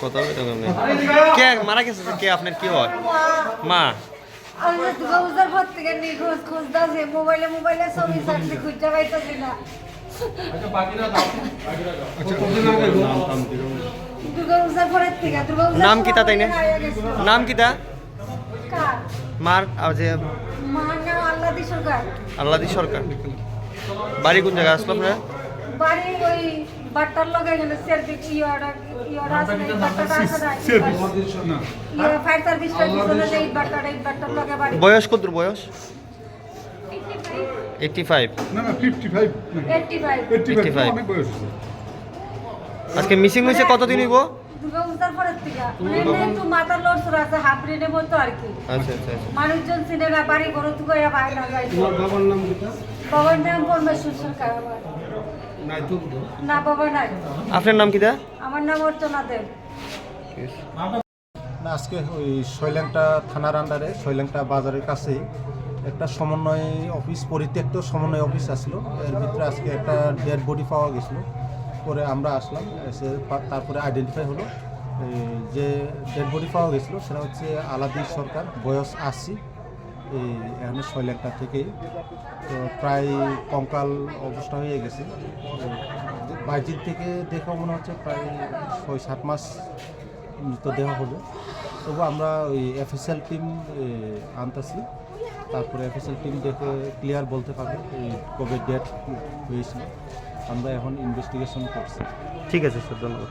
কথা বলতে কে মারা গেছে? কে আপনার কি হয়? মা মোবাইলে ছবি ছাড়ছি খুঁজতে পাইতেছি না। নাম কিতা তাই না? নাম কিতা মার? যে আল্লাদি সরকার। আল্লাদি সরকার। বাড়ি কোন জায়গায় আসলো আপনারা? বাড়ি ওই বাট্টার লগে গেলে সার্ভিস ইয়ার আছে না, বাট্টাটা আছে না ফায়ার সার্ভিসটা পিছনে যে বাট্টার লগে বাড়ি। বয়স কত? বয়স 85 না 55 85 অনেক বয়স। আজকে মিসিং হয়েছে কতদিন হইব? দুর্গা পূজার পরের থেকে একটু মাথার লড়ছর আছে, হাফ ব্রেনের মতো আর কি। আচ্ছা আচ্ছা আচ্ছা। মানুষজন চিনে না, বাড়ি ঘর থেকে বাইরে না যায়। তোমার বাবার নাম কিটা? বাবার নাম পরমেশ্বর সরকার। আমার নাই তো। না বাবা নাই। আপনার নাম কিতা? আমার নাম অর্চনা দেব। না, আজকে ওই শৈলেংটা থানার আন্ডারে শৈলেংটা বাজারের কাছেই একটা সমন্বয় অফিস, পরিত্যক্ত সমন্বয় অফিস আসলো। এর ভিতরে আজকে একটা ডেড বডি পাওয়া গেছিলো। পরে আমরা আসলাম, এসে তারপরে আইডেন্টিফাই হলো যে ডেড বডি পাওয়া গেছিলো সেটা হচ্ছে আলাদি সরকার, বয়স 80। এই এখানে শৈলেংটা থেকেই তো প্রায় কঙ্কাল অবস্থা হয়ে গেছে। বাইজির থেকে দেখে মনে হচ্ছে প্রায় 6-7 মাস মৃতদেহ হবে। তবু আমরা ওই এফএসএল টিম আনতেছি, তারপরে এফএসএল টিম দেখে ক্লিয়ার বলতে পারবে এই কবে ডেট হয়েছিল। আমরা এখন ইনভেস্টিগেশন করছি। ঠিক আছে স্যার, ধন্যবাদ।